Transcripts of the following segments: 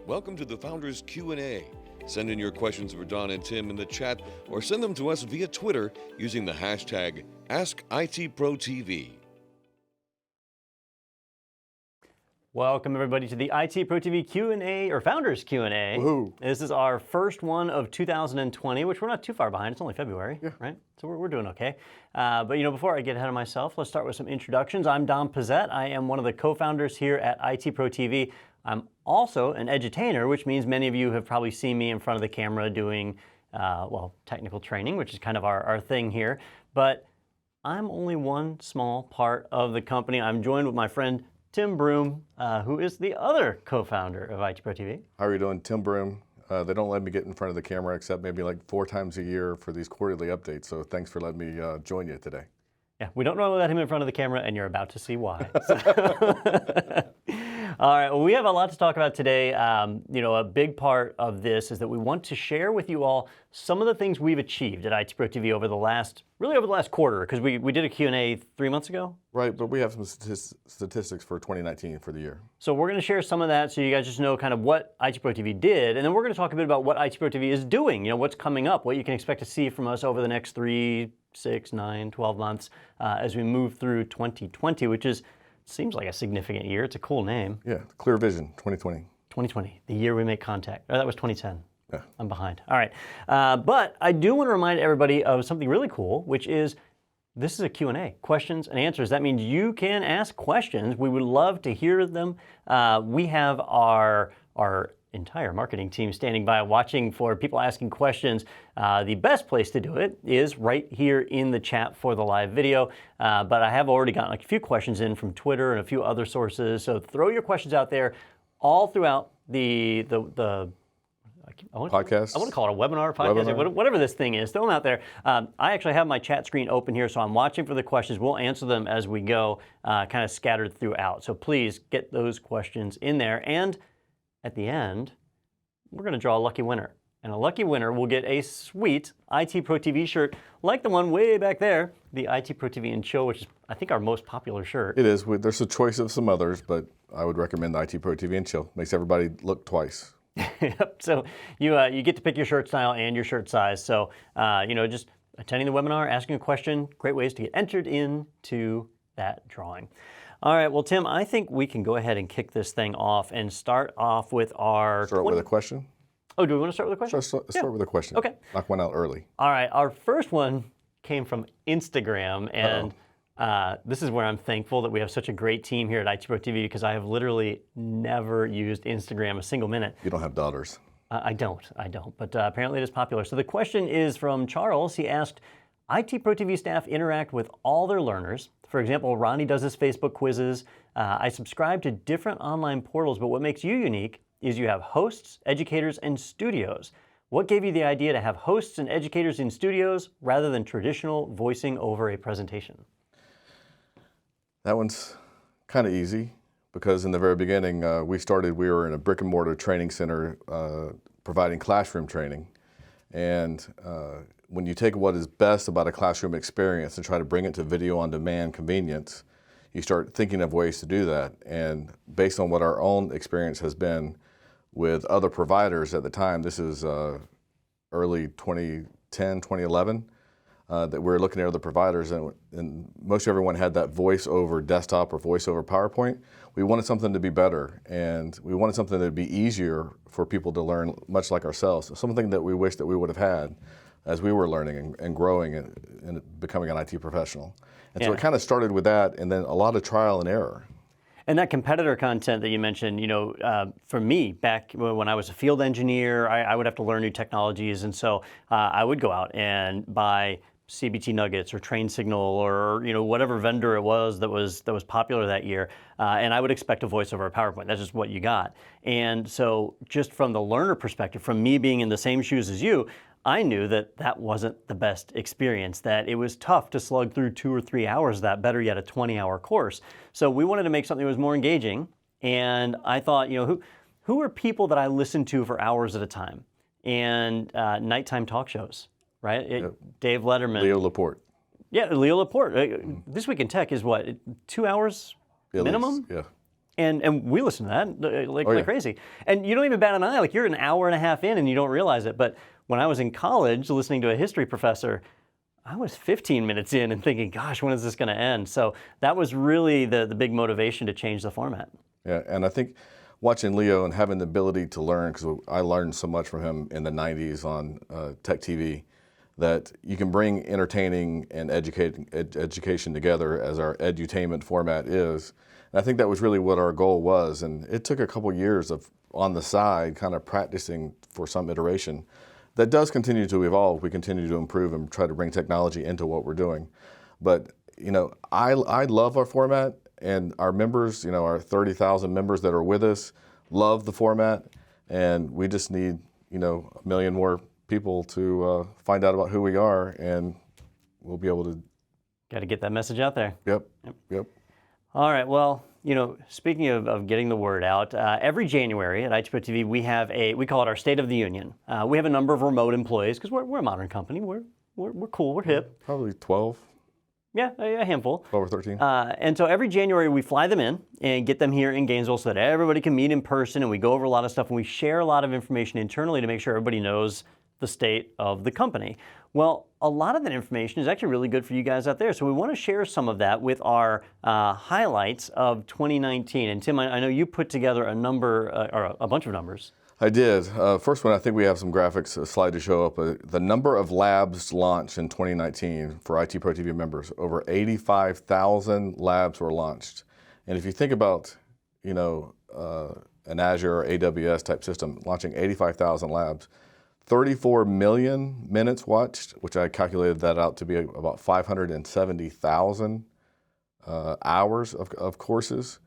Welcome to the Founders Q&A. Send in your questions for Don and Tim in the chat or send them to us via Twitter using the hashtag AskITProTV. Welcome everybody to the IT Pro TV Q&A, or Founders Q&A. Woohoo. This is our first one of 2020, which we're not too far behind. It's only February, right? So we're doing okay. But before I get ahead of myself, let's start with some introductions. I'm Don Pezet. I am one of the co-founders here at IT Pro TV. I'm also an edutainer, which means many of you have probably seen me in front of the camera doing, technical training, which is kind of our thing here. But I'm only one small part of the company. I'm joined with my friend Tim Broom, who is the other co-founder of IT Pro TV. How are you doing? Tim Broom. They don't let me get in front of the camera except maybe like 4 times a year for these quarterly updates, so thanks for letting me join you today. Yeah, we don't normally let him in front of the camera, and you're about to see why. All right, well, we have a lot to talk about today. A big part of this is that we want to share with you all some of the things we've achieved at IT Pro TV over the last quarter, because we did a Q&A 3 months ago. Right, but we have some statistics for 2019 for the year. So we're going to share some of that so you guys just know kind of what IT Pro TV did, and then we're going to talk a bit about what IT Pro TV is doing, what's coming up, what you can expect to see from us over the next 3, 6, 9, 12 months as we move through 2020, which seems like a significant year. It's a cool name. Yeah, Clear Vision 2020. 2020, the year we make contact. Oh, that was 2010. Yeah. I'm behind. All right. But I do want to remind everybody of something really cool, which is this is a Q&A, questions and answers. That means you can ask questions. We would love to hear them. We have our entire marketing team standing by watching for people asking questions. The best place to do it is right here in the chat for the live video. But I have already gotten a few questions in from Twitter and a few other sources. So throw your questions out there all throughout the podcast. I want to call it a webinar, podcast, whatever this thing is. Throw them out there. I actually have my chat screen open here, so I'm watching for the questions. We'll answer them as we go, kind of scattered throughout. So please get those questions in there. And at the end, we're going to draw a lucky winner. And a lucky winner will get a sweet IT Pro TV shirt, like the one way back there, the IT Pro TV and Chill, which is, I think, our most popular shirt. It is. There's a choice of some others, but I would recommend the IT Pro TV and Chill. Makes everybody look twice. Yep. So you get to pick your shirt style and your shirt size. So, just attending the webinar, asking a question, great ways to get entered into that drawing. All right, well, Tim, I think we can go ahead and kick this thing off and start off with our... Start with a question? Oh, do we want to start with a question? Start with a question. Okay. Knock one out early. All right, our first one came from Instagram, and this is where I'm thankful that we have such a great team here at IT Pro TV, because I have literally never used Instagram a single minute. You don't have daughters. I don't, but apparently it is popular. So the question is from Charles. He asked, IT Pro TV staff interact with all their learners. For example, Ronnie does his Facebook quizzes. I subscribe to different online portals, but what makes you unique is you have hosts, educators, and studios. What gave you the idea to have hosts and educators in studios rather than traditional voicing over a presentation? That one's kind of easy, because in the very beginning, we were in a brick and mortar training center providing classroom training. And when you take what is best about a classroom experience and try to bring it to video on demand convenience, you start thinking of ways to do that. And based on what our own experience has been with other providers at the time, this is early 2010, 2011, that we were looking at other providers, and most everyone had that voice over desktop or voice over PowerPoint. We wanted something to be better, and we wanted something that would be easier for people to learn, much like ourselves. Something that we wish that we would have had as we were learning and growing and becoming an IT professional. And so it kind of started with that, and then a lot of trial and error. And that competitor content that you mentioned, for me, back when I was a field engineer, I would have to learn new technologies. And so I would go out and buy CBT Nuggets or Train Signal or whatever vendor it was that was popular that year, and I would expect a voice over a PowerPoint. That's just what you got. And so just from the learner perspective, from me being in the same shoes as you, I knew that that wasn't the best experience, that it was tough to slug through 2 or 3 hours of that, better yet a 20-hour course. So we wanted to make something that was more engaging, and I thought, who are people that I listened to for hours at a time? And nighttime talk shows, right? Yep. Dave Letterman. Leo Laporte. Yeah, Leo Laporte. This Week in Tech is what, 2 hours minimum? Yeah. And we listen to that like crazy. And you don't even bat an eye. Like, you're an hour and a half in and you don't realize it. But when I was in college listening to a history professor, I was 15 minutes in and thinking, gosh, when is this going to end? So that was really the big motivation to change the format. Yeah, and I think watching Leo and having the ability to learn, because I learned so much from him in the 90s on Tech TV, that you can bring entertaining and education together as our edutainment format is. And I think that was really what our goal was. And it took a couple years of, on the side, kind of practicing for some iteration. That does continue to evolve. We continue to improve and try to bring technology into what we're doing. But, you know, I love our format, and our members, you know, our 30,000 members that are with us love the format. And we just need, you know, 1 million more people to find out about who we are, and we'll be able to. Got to get that message out there. Yep. All right, well, you know, speaking of getting the word out, every January at IT Pro TV, we call it our State of the Union. We have a number of remote employees, because we're a modern company. We're cool, we're hip. Probably 12. Yeah, a handful. 12 or 13. And so every January we fly them in and get them here in Gainesville so that everybody can meet in person, and we go over a lot of stuff, and we share a lot of information internally to make sure everybody knows the state of the company. Well, a lot of that information is actually really good for you guys out there. So we want to share some of that with our highlights of 2019. And Tim, I know you put together a number, or a bunch of numbers. I did. First one, I think we have some graphics, a slide to show up. The number of labs launched in 2019 for IT Pro TV members, over 85,000 labs were launched. And if you think about, you know, an Azure or AWS type system launching 85,000 labs, 34 million minutes watched, which I calculated that out to be about 570,000 hours of courses,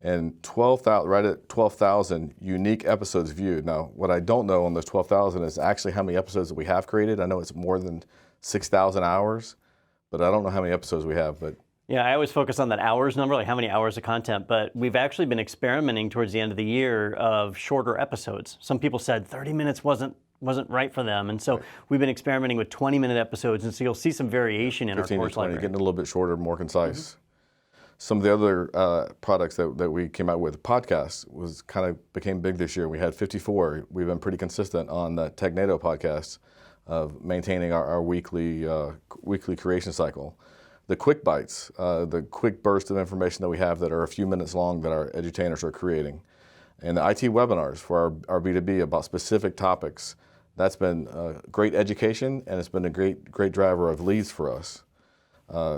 and 12,000, right at 12,000 unique episodes viewed. Now, what I don't know on those 12,000 is actually how many episodes that we have created. I know it's more than 6,000 hours, but I don't know how many episodes we have. But yeah, I always focus on that hours number, like how many hours of content, but we've actually been experimenting towards the end of the year of shorter episodes. Some people said 30 minutes wasn't right for them, and so we've been experimenting with 20-minute episodes, and so you'll see some variation in our 15 course to 20, library. getting a little bit shorter, more concise. Some of the other products that we came out with, podcasts, became big this year. We had 54. We've been pretty consistent on the TechNado podcast of maintaining our weekly creation cycle. The quick bites, the quick burst of information that we have that are a few minutes long that our edutainers are creating. And the IT webinars for our B2B about specific topics. That's been great education, and it's been a great driver of leads for us.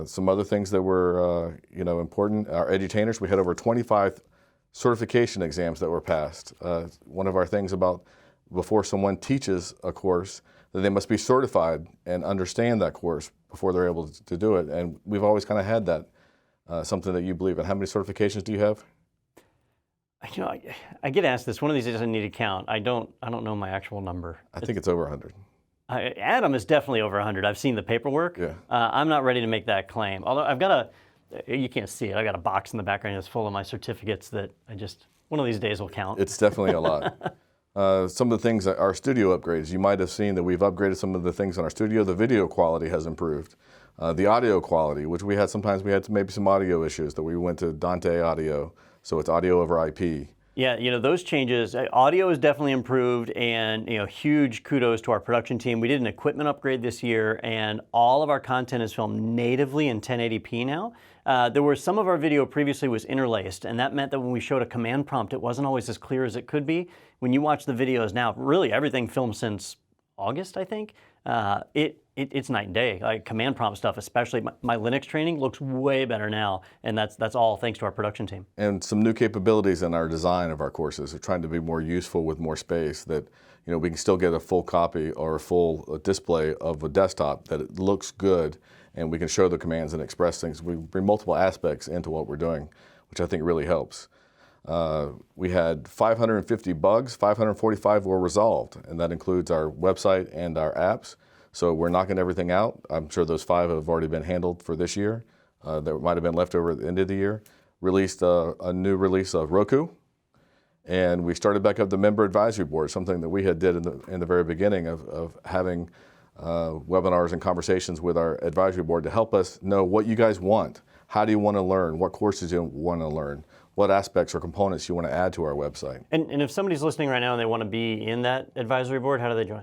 Some other things that were important, our edutainers, we had over 25 certification exams that were passed. One of our things about before someone teaches a course, that they must be certified and understand that course before they're able to do it. And we've always kind of had that, something that you believe in. How many certifications do you have? You know, I get asked this. One of these days I need to count. I don't know my actual number. I think it's over 100. Adam is definitely over 100. I've seen the paperwork. Yeah. I'm not ready to make that claim. Although I've got you can't see it. I got a box in the background that's full of my certificates that one of these days will count. It's definitely a lot. Some of the things, our studio upgrades, you might have seen that we've upgraded some of the things in our studio. The video quality has improved. The audio quality, which sometimes we had maybe some audio issues that we went to Dante Audio, so it's audio over IP. Yeah, you know, those changes, audio has definitely improved, and, you know, huge kudos to our production team. We did an equipment upgrade this year, and all of our content is filmed natively in 1080p now. There were some of our video previously was interlaced, and that meant that when we showed a command prompt, it wasn't always as clear as it could be. When you watch the videos now, really everything filmed since August, I think, it's night and day. Like command prompt stuff, especially my Linux training looks way better now, and that's all thanks to our production team. And some new capabilities in our design of our courses are trying to be more useful with more space, that, you know, we can still get a full copy or a full display of a desktop that it looks good, and we can show the commands and express things. We bring multiple aspects into what we're doing, which I think really helps. We had 550 bugs, 545 were resolved, and that includes our website and our apps. So we're knocking everything out. I'm sure those 5 have already been handled for this year. That might have been left over at the end of the year. Released a new release of Roku, and we started back up the member advisory board, something that we had did in the very beginning of having webinars and conversations with our advisory board to help us know what you guys want. How do you want to learn? What courses do you want to learn? what aspects or components you want to add to our website. And if somebody's listening right now and they want to be in that advisory board, how do they join?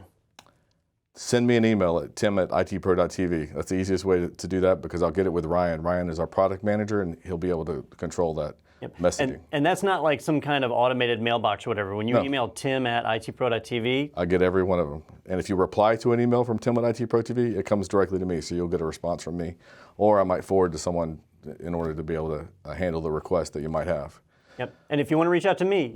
Send me an email at tim@itpro.tv. That's the easiest way to do that, because I'll get it with Ryan. Ryan is our product manager, and he'll be able to control that messaging. And that's not like some kind of automated mailbox or whatever. When you email tim@itpro.tv, I get every one of them. And if you reply to an email from tim@itpro.tv, it comes directly to me, so you'll get a response from me. Or I might forward to someone in order to be able to handle the request that you might have. Yep. And if you want to reach out to me,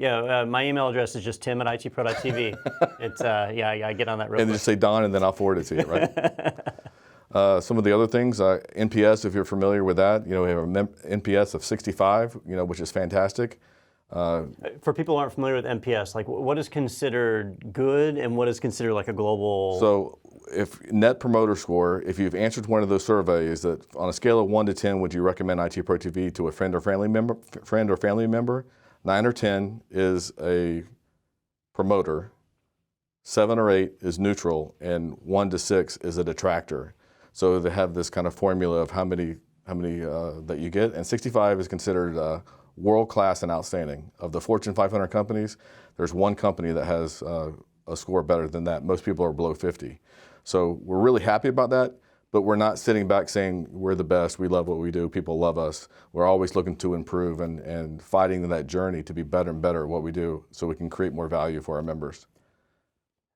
my email address is just tim@itpro.tv. It's I get on that real quick. And just say Don, and then I'll forward it to you, right? Some of the other things, NPS, if you're familiar with that, we have an NPS of 65, which is fantastic. For people who aren't familiar with NPS, like what is considered good and what is considered like a global? So if Net Promoter Score, if you've answered one of those surveys, that on a scale of 1 to 10, would you recommend IT Pro TV to a friend or family member? 9 or 10 is a promoter, 7 or 8 is neutral, and 1 to 6 is a detractor. So they have this kind of formula of how many that you get, and 65 is considered world-class and outstanding. Of the Fortune 500 companies, there's one company that has a score better than that. Most people are below 50. So we're really happy about that, but we're not sitting back saying we're the best, we love what we do, people love us. We're always looking to improve and fighting that journey to be better and better at what we do so we can create more value for our members.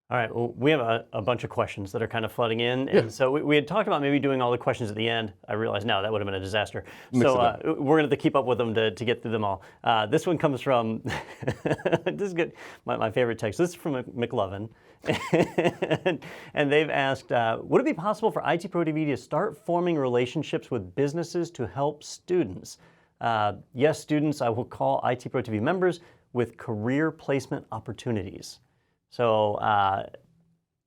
All right, well, we have a bunch of questions that are kind of flooding in. And so we had talked about maybe doing all the questions at the end. I realized now that would have been a disaster. So we're going to have to keep up with them to get through them all. This one comes from, this is good, my favorite text. This is from McLovin. And they've asked, would it be possible for IT Pro TV to start forming relationships with businesses to help students? Yes, students, I will call IT Pro TV members with career placement opportunities. So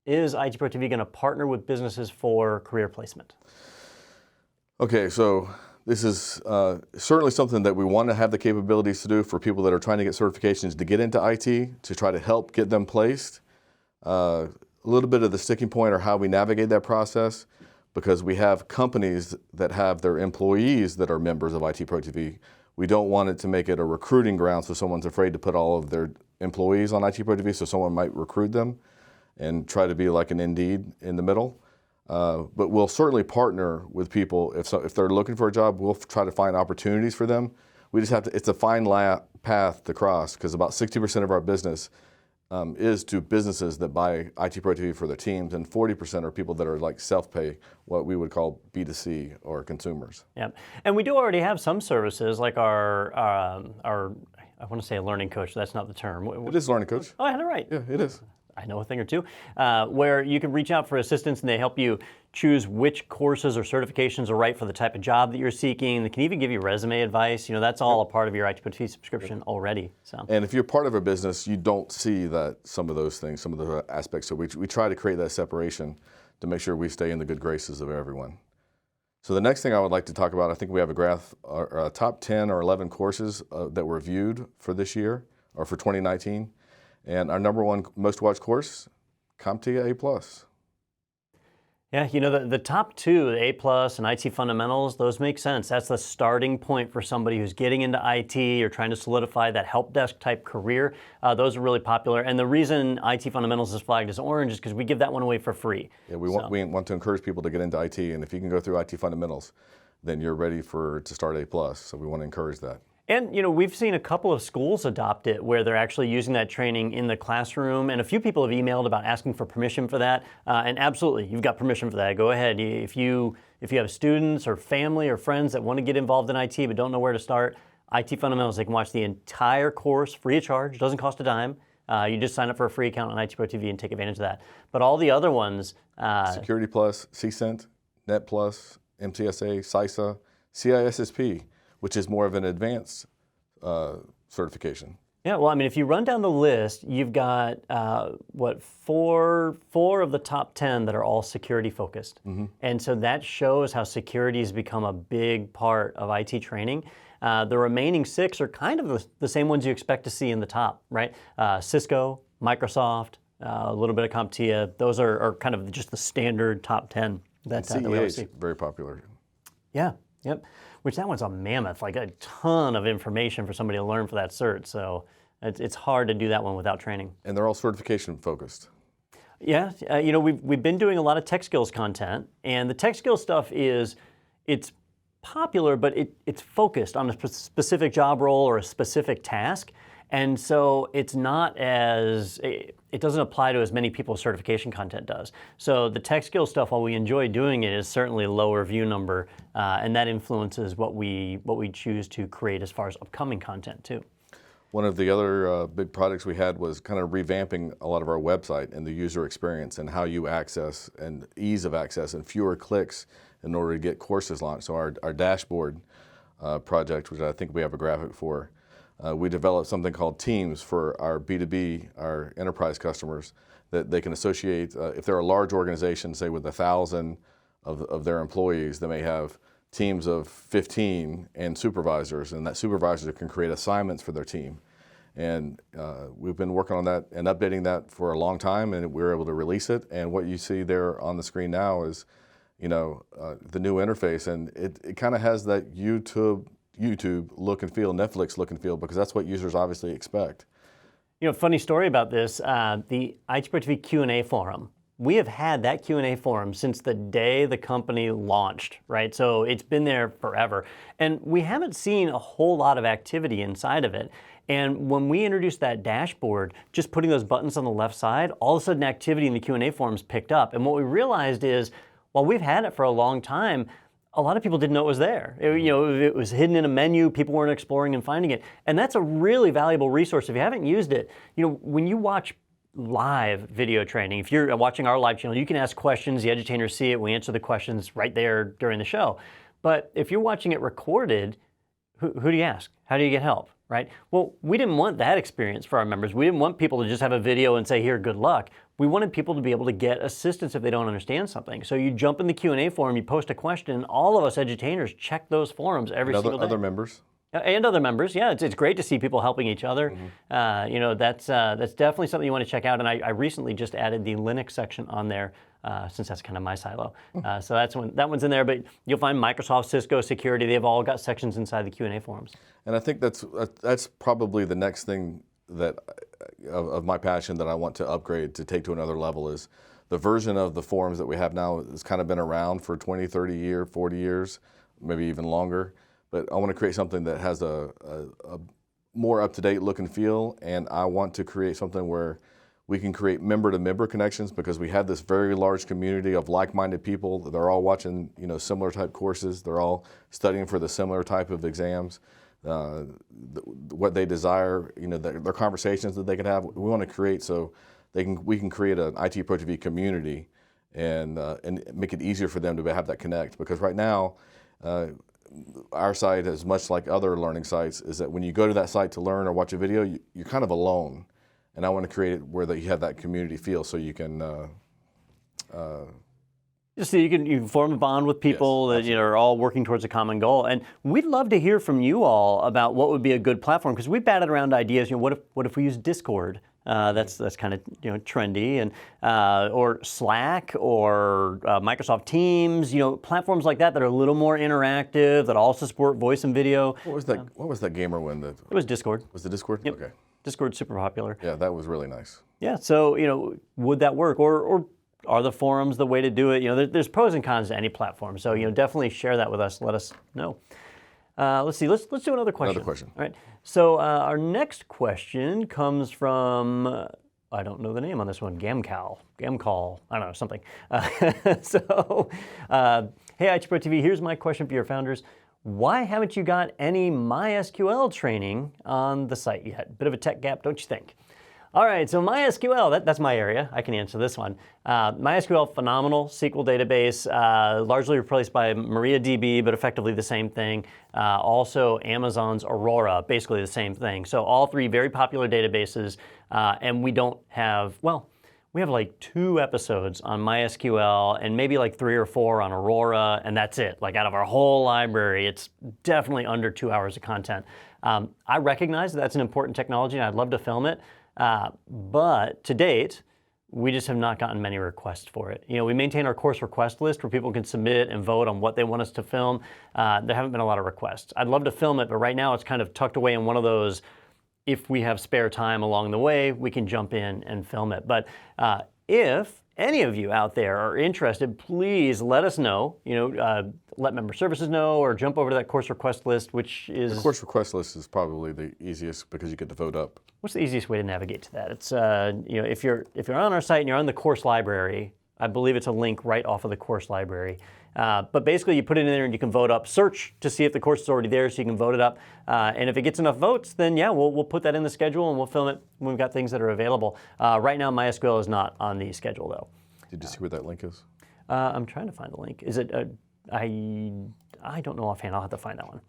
is IT Pro TV going to partner with businesses for career placement? Okay, so this is certainly something that we want to have the capabilities to do for people that are trying to get certifications to get into IT, to try to help get them placed. A little bit of the sticking point or how we navigate that process, because we have companies that have their employees that are members of IT Pro TV. We don't want it to make it a recruiting ground so someone's afraid to put all of their employees on IT Pro TV, so someone might recruit them and try to be like an Indeed in the middle. But we'll certainly partner with people. If they're looking for a job, we'll try to find opportunities for them. We just have to, it's a fine path to cross, because about 60% of our business is to businesses that buy IT Pro TV for their teams, and 40% are people that are like self-pay, what we would call B2C or consumers. Yeah, and we do already have some services like our I want to say a learning coach. That's not the term. It is learning coach. Oh, I had it right. Yeah, it is. I know a thing or two, where you can reach out for assistance and they help you choose which courses or certifications are right for the type of job that you're seeking. They can even give you resume advice. That's all a part of your IT Pro TV subscription already. So. And if you're part of a business, you don't see that some of those things, some of the aspects. So we try to create that separation to make sure we stay in the good graces of everyone. So the next thing I would like to talk about, I think we have a graph, our top 10 or 11 courses that were viewed for this year, or for 2019. And our number one most watched course, CompTIA A+. Yeah, the top two, the A+ and IT Fundamentals, those make sense. That's the starting point for somebody who's getting into IT or trying to solidify that help desk type career. Those are really popular. And the reason IT Fundamentals is flagged as orange is because we give that one away for free. Yeah, we want to encourage people to get into IT, and if you can go through IT Fundamentals, then you're ready to start A+. So we want to encourage that. And we've seen a couple of schools adopt it where they're actually using that training in the classroom, and a few people have emailed about asking for permission for that. And absolutely, you've got permission for that. Go ahead. If you have students or family or friends that want to get involved in IT but don't know where to start, IT Fundamentals, they can watch the entire course free of charge. Doesn't cost a dime. You just sign up for a free account on IT Pro TV and take advantage of that. But all the other ones, Security Plus, CCENT, Net Plus, MTSA, CISA, CISSP, which is more of an advanced certification. Yeah, well, I mean, if you run down the list, you've got, four of the top 10 that are all security focused. Mm-hmm. And so that shows how security has become a big part of IT training. The remaining 6 are kind of the same ones you expect to see in the top, right? Cisco, Microsoft, a little bit of CompTIA. Those are kind of just the standard top 10 that we see. Very popular. Yeah, yep. which that one's a mammoth, like a ton of information for somebody to learn for that cert. So it's hard to do that one without training. And they're all certification focused. Yeah, we've been doing a lot of tech skills content, and the tech skills stuff it's popular, but it's focused on a specific job role or a specific task. And so it's not as, it doesn't apply to as many people as certification content does. So the tech skill stuff, while we enjoy doing it, is certainly a lower view number, and that influences what we choose to create as far as upcoming content too. One of the other big projects we had was kind of revamping a lot of our website and the user experience and how you access and ease of access and fewer clicks in order to get courses launched. So our dashboard project, which I think we have a graphic for, we developed something called Teams for our B2B, our enterprise customers, that they can associate, if they're a large organization, say with 1,000 of their employees, they may have teams of 15 and supervisors, and that supervisor can create assignments for their team. And we've been working on that and updating that for a long time, and we were able to release it. And what you see there on the screen now is, the new interface, and it kind of has that YouTube look and feel, Netflix look and feel, because that's what users obviously expect. Funny story about this, the IT Pro TV Q&A forum. We have had that Q&A forum since the day the company launched, right? So it's been there forever. And we haven't seen a whole lot of activity inside of it. And when we introduced that dashboard, just putting those buttons on the left side, all of a sudden activity in the Q&A forums picked up. And what we realized is, while we've had it for a long time, a lot of people didn't know it was there. It was hidden in a menu, people weren't exploring and finding it. And that's a really valuable resource. If you haven't used it, when you watch live video training, if you're watching our live channel, you can ask questions, the edutators see it, we answer the questions right there during the show. But if you're watching it recorded, who do you ask? How do you get help, right? Well, we didn't want that experience for our members. We didn't want people to just have a video and say, here, good luck. We wanted people to be able to get assistance if they don't understand something. So you jump in the Q&A forum, you post a question, all of us edutainers check those forums every single day. Other members? And other members, yeah. It's great to see people helping each other. Mm-hmm. That's definitely something you want to check out. And I recently just added the Linux section on there, since that's kind of my silo. So that one's in there. But you'll find Microsoft, Cisco, security. They've all got sections inside the Q&A forums. And I think that's probably the next thing that of my passion that I want to upgrade to take to another level is the version of the forums that we have now has kind of been around for 20, 30 years, 40 years, maybe even longer. But I want to create something that has a more up-to-date look and feel, and I want to create something where we can create member-to-member connections, because we have this very large community of like-minded people. They're all watching, similar type courses. They're all studying for the similar type of exams. What they desire, their conversations that they can have. We want to create so we can create an IT Pro TV community and make it easier for them to have that connect. Because right now, our site is much like other learning sites, is that when you go to that site to learn or watch a video, you're kind of alone. And I want to create it where you have that community feel, so you can just so you can form a bond with people that are all working towards a common goal. And we'd love to hear from you all about what would be a good platform, because we've batted around ideas. What if we use Discord? That's kind of trendy, and or Slack or Microsoft Teams. Platforms like that are a little more interactive, that also support voice and video. What was that gamer one? It was Discord. Was it Discord? Yep. Okay. Discord's super popular. Yeah, that was really nice. Yeah. So would that work, or are the forums the way to do it? There's pros and cons to any platform. So definitely share that with us. Let us know. Let's see. Let's do another question. Another question. All right. So our next question comes from I don't know the name on this one. Gamcall. I don't know, something. Hey, IT Pro TV. Here's my question for your founders. Why haven't you got any MySQL training on the site yet? Bit of a tech gap, don't you think? All right, so MySQL, that's my area. I can answer this one. MySQL, phenomenal SQL database, largely replaced by MariaDB, but effectively the same thing. Also, Amazon's Aurora, basically the same thing. So all three very popular databases, and we don't have, we have like 2 episodes on MySQL and maybe like 3 or 4 on Aurora, and that's it. Like out of our whole library, it's definitely under 2 hours of content. I recognize that's an important technology, and I'd love to film it. But to date, we just have not gotten many requests for it. We maintain our course request list where people can submit and vote on what they want us to film. There haven't been a lot of requests. I'd love to film it, but right now it's kind of tucked away in one of those, if we have spare time along the way, we can jump in and film it. But if any of you out there are interested, please let us know. Let member services know, or jump over to that course request list, which is... The course request list is probably the easiest because you get to vote up. What's the easiest way to navigate to that? It's if you're on our site and you're on the course library, I believe it's a link right off of the course library. But basically, you put it in there and you can vote up. Search to see if the course is already there, so you can vote it up. And if it gets enough votes, then yeah, we'll put that in the schedule and we'll film it when we've got things that are available. Right now, MySQL is not on the schedule though. Did you see where that link is? I'm trying to find the link. Is it? I don't know offhand. I'll have to find that one.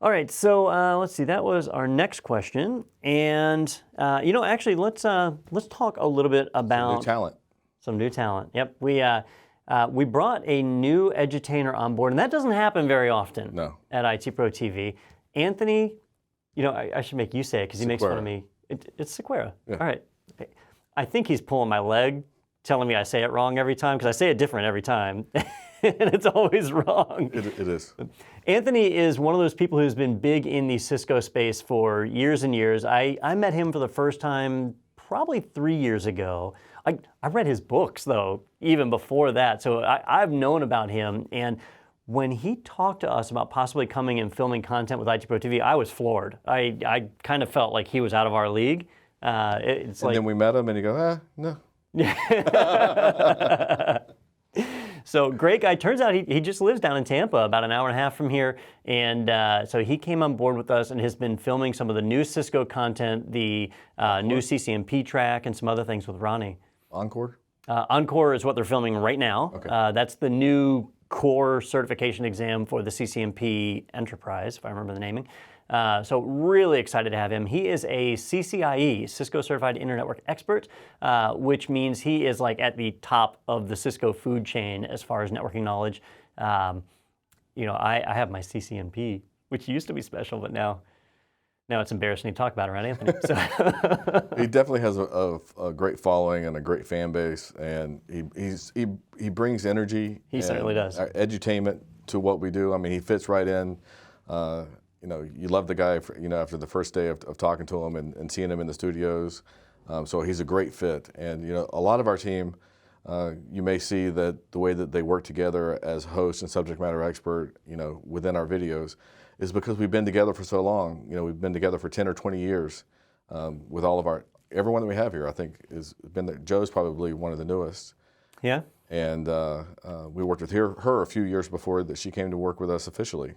All right, so let's see. That was our next question, and actually, let's talk a little bit about Some new talent. Some new talent. Yep, we brought a new edutainer on board, and that doesn't happen very often. No. At IT Pro TV, Anthony. I should make you say it because he makes fun of me. It's Sequeira. Yeah. All right. I think he's pulling my leg, telling me I say it wrong every time because I say it different every time. And it's always wrong. It is. Anthony is one of those people who's been big in the Cisco space for years and years. I met him for the first time probably 3 years ago. I read his books, though, even before that. So I've known about him. And when he talked to us about possibly coming and filming content with IT Pro TV, I was floored. I kind of felt like he was out of our league. And then we met him and you go, no. So great guy. Turns out he just lives down in Tampa, about an hour and a half from here. And so he came on board with us and has been filming some of the new Cisco content, the new CCNP track, and some other things with Ronnie. Encore? Encore is what they're filming right now. Okay. That's the new core certification exam for the CCNP Enterprise, if I remember the naming. So really excited to have him. He is a CCIE, Cisco Certified Internet Network Expert, which means he is like at the top of the Cisco food chain as far as networking knowledge. I have my CCNP, which used to be special, but now it's embarrassing to talk about it, right, Anthony? So. He definitely has a great following and a great fan base, and he brings energy. He certainly does. Edutainment to what we do. I mean, he fits right in. You love the guy, after the first day of talking to him and seeing him in the studios. So he's a great fit. And, a lot of our team, you may see that the way that they work together as host and subject matter expert, within our videos is because we've been together for so long. We've been together for 10 or 20 years with everyone that we have here, I think, has been there. Joe's probably one of the newest. Yeah. And we worked with her a few years before that she came to work with us officially.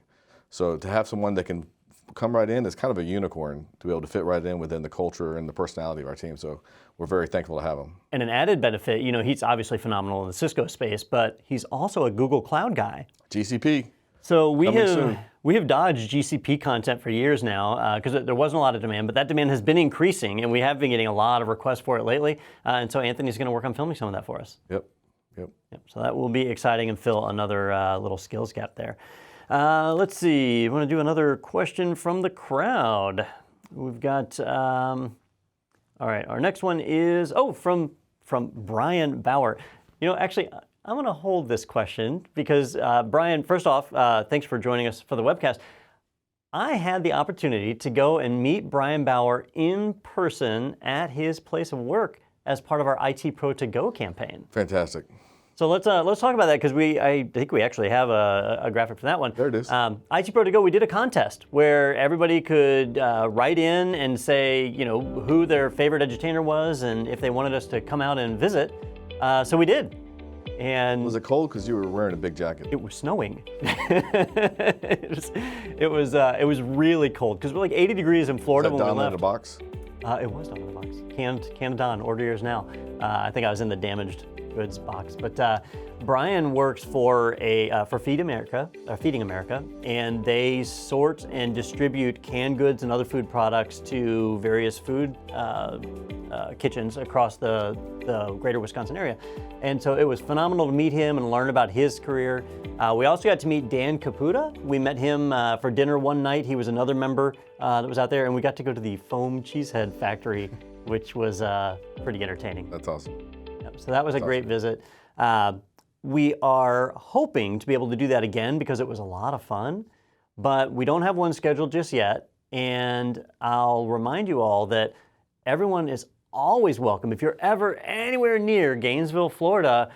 So to have someone that can come right in is kind of a unicorn to be able to fit right in within the culture and the personality of our team. So we're very thankful to have him. And an added benefit, he's obviously phenomenal in the Cisco space, but he's also a Google Cloud guy. GCP. So we have dodged GCP content for years now because there wasn't a lot of demand, but that demand has been increasing, and we have been getting a lot of requests for it lately. And so Anthony's going to work on filming some of that for us. Yep. So that will be exciting and fill another little skills gap there. Let's see. I want to do another question from the crowd. We've got. All right. Our next one is from Brian Bauer. Actually, I'm going to hold this question because Brian. First off, thanks for joining us for the webcast. I had the opportunity to go and meet Brian Bauer in person at his place of work as part of our IT Pro to Go campaign. Fantastic. So let's talk about that because I think we actually have a graphic for that one. There it is. IT Pro to Go, we did a contest where everybody could write in and say, who their favorite edutainer was and if they wanted us to come out and visit. So we did. And was it cold because you were wearing a big jacket? It was snowing. it was really cold because we're like 80 degrees in Florida when we left. Was that Don in a box? It was Don in a box. Canned Don, order yours now. I think I was in the damaged goods box. But Brian works for Feeding America, and they sort and distribute canned goods and other food products to various food kitchens across the greater Wisconsin area. And so it was phenomenal to meet him and learn about his career. We also got to meet Dan Caputa. We met him for dinner one night. He was another member that was out there, and we got to go to the foam cheesehead factory which was pretty entertaining. That's awesome. Yep, so that was a great visit. We are hoping to be able to do that again because it was a lot of fun, but we don't have one scheduled just yet. And I'll remind you all that everyone is always welcome. If you're ever anywhere near Gainesville, Florida,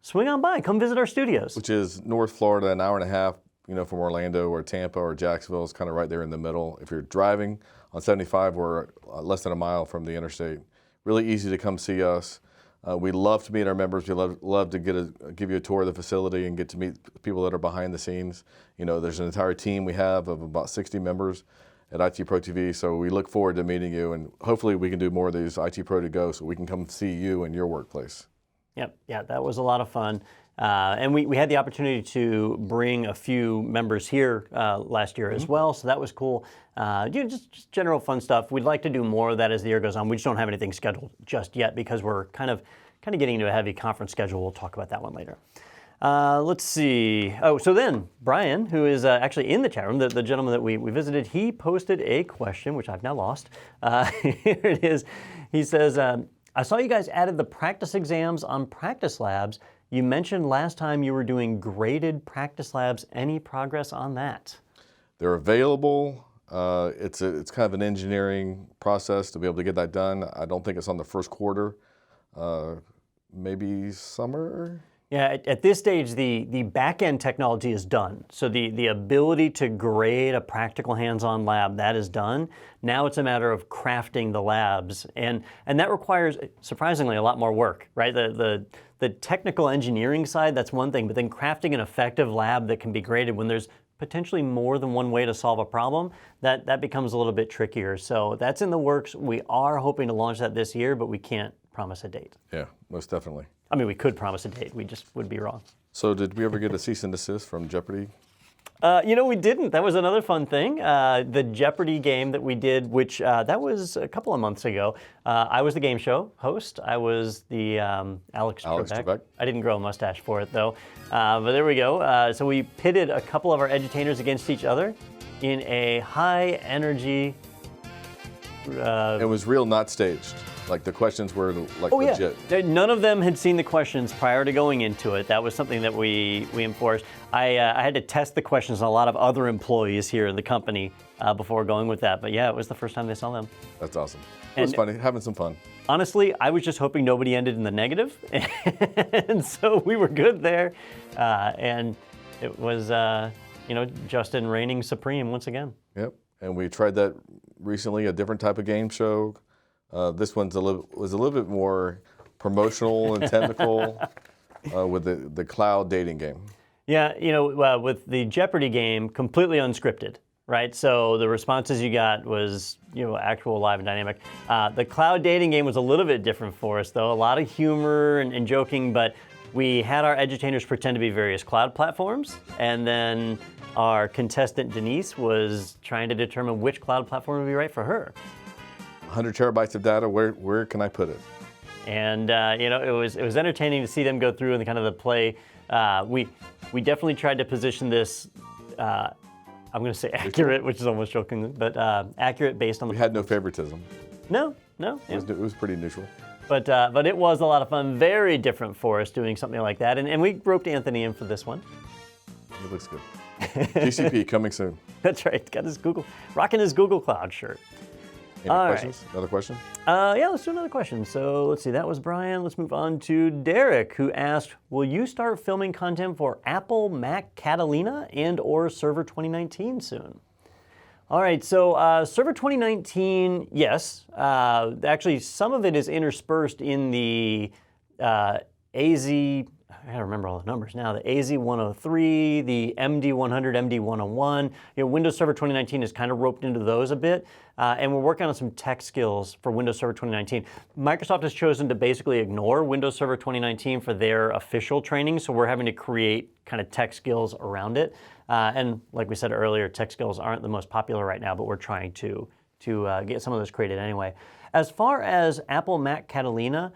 swing on by, come visit our studios. Which is North Florida, an hour and a half, from Orlando or Tampa or Jacksonville. It's kind of right there in the middle. If you're driving on 75, we're less than a mile from the interstate. Really easy to come see us. We love to meet our members. We love to give you a tour of the facility and get to meet people that are behind the scenes. There's an entire team we have of about 60 members at IT Pro TV, so we look forward to meeting you, and hopefully we can do more of these IT Pro to go so we can come see you in your workplace. Yep, yeah, that was a lot of fun. And we had the opportunity to bring a few members here last year as well, so that was cool. Just general fun stuff. We'd like to do more of that as the year goes on. We just don't have anything scheduled just yet because we're kind of getting into a heavy conference schedule. We'll talk about that one later. Let's see. Oh, so then Brian, who is actually in the chat room, the gentleman that we visited, he posted a question, which I've now lost. Here it is. He says, I saw you guys added the practice exams on practice labs. You mentioned last time you were doing graded practice labs. Any progress on that? They're available. It's kind of an engineering process to be able to get that done. I don't think it's on the first quarter. Maybe summer? Yeah, at this stage, the back-end technology is done. So the ability to grade a practical hands-on lab, that is done. Now it's a matter of crafting the labs. And that requires, surprisingly, a lot more work, right? The technical engineering side, that's one thing, but then crafting an effective lab that can be graded when there's potentially more than one way to solve a problem, that becomes a little bit trickier. So that's in the works. We are hoping to launch that this year, but we can't promise a date. Yeah, most definitely. I mean, we could promise a date. We just would be wrong. So did we ever get a cease and desist from Jeopardy? We didn't. That was another fun thing. The Jeopardy game that we did, which that was a couple of months ago. I was the game show host. I was the Alex Trebek. I didn't grow a mustache for it, though. But there we go. So we pitted a couple of our edutainers against each other in a high-energy... it was real, not staged. Like the questions were legit. Yeah. None of them had seen the questions prior to going into it. That was something that we enforced. I had to test the questions on a lot of other employees here in the company before going with that. But yeah, it was the first time they saw them. That's awesome. It was funny, having some fun. Honestly, I was just hoping nobody ended in the negative. And so we were good there. And it was, Justin reigning supreme once again. Yep. And we tried that recently, a different type of game show. This one's was a little bit more promotional and technical with the cloud dating game. Yeah, with the Jeopardy game, completely unscripted, right? So the responses you got was, actual live and dynamic. The cloud dating game was a little bit different for us, though. A lot of humor and joking, but we had our edutainers pretend to be various cloud platforms, and then our contestant Denise was trying to determine which cloud platform would be right for her. 100 terabytes of data, where can I put it? And it was entertaining to see them go through and kind of the play. We definitely tried to position this, I'm going to say accurate, which is almost joking, but accurate based on the... We had no favoritism. No. It was pretty neutral. But it was a lot of fun, very different for us doing something like that. And we roped Anthony in for this one. It looks good. GCP coming soon. That's right. Got his rocking his Google Cloud shirt. Any questions? Right. Another question? Yeah, let's do another question. So let's see, that was Brian. Let's move on to Derek, who asked, will you start filming content for Apple, Mac, Catalina, and or Server 2019 soon? All right, so Server 2019, yes. Actually, some of it is interspersed in the AZ, I gotta remember all the numbers now, the AZ103, the MD100, MD101. Windows Server 2019 is kind of roped into those a bit. And we're working on some tech skills for Windows Server 2019. Microsoft has chosen to basically ignore Windows Server 2019 for their official training, so we're having to create kind of tech skills around it. And like we said earlier, tech skills aren't the most popular right now, but we're trying to get some of those created anyway. As far as Apple, Mac, Catalina,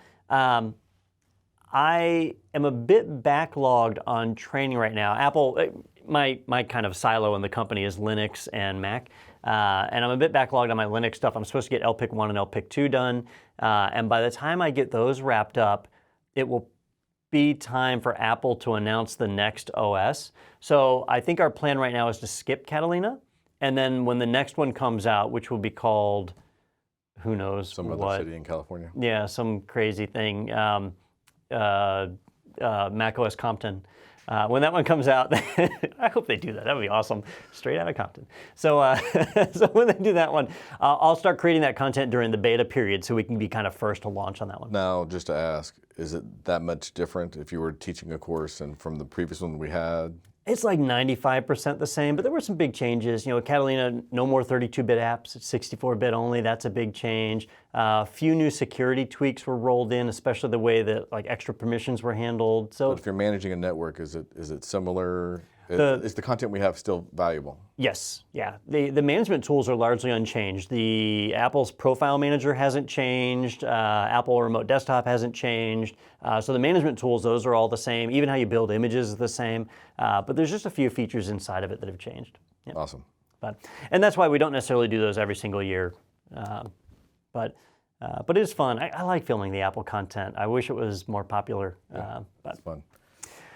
I am a bit backlogged on training right now. Apple, my kind of silo in the company is Linux and Mac. And I'm a bit backlogged on my Linux stuff. I'm supposed to get LPIC 1 and LPIC 2 done. And by the time I get those wrapped up, it will be time for Apple to announce the next OS. So I think our plan right now is to skip Catalina. And then when the next one comes out, which will be called, who knows Some what. other city in California. Yeah, some crazy thing. macOS Compton. When that one comes out, I hope they do that. That would be awesome. Straight out of Compton. So, so when they do that one, I'll start creating that content during the beta period so we can be kind of first to launch on that one. Now, just to ask, is it that much different if you were teaching a course and from the previous one we had? It's like 95% the same, but there were some big changes. You know, Catalina, no more 32-bit apps, it's 64-bit only. That's a big change. A few new security tweaks were rolled in, especially the way that like extra permissions were handled. So, But if you're managing a network, is it similar? Is the content we have still valuable? yes, yeah. The management tools are largely unchanged. The Apple's Profile Manager hasn't changed. Apple Remote Desktop hasn't changed. So the management tools, those are all the same. Even how you build images is the same. But there's just a few features inside of it that have changed. Yeah. Awesome. And that's why we don't necessarily do those every single year. But it is fun. I like filming the Apple content. I wish it was more popular. It's fun.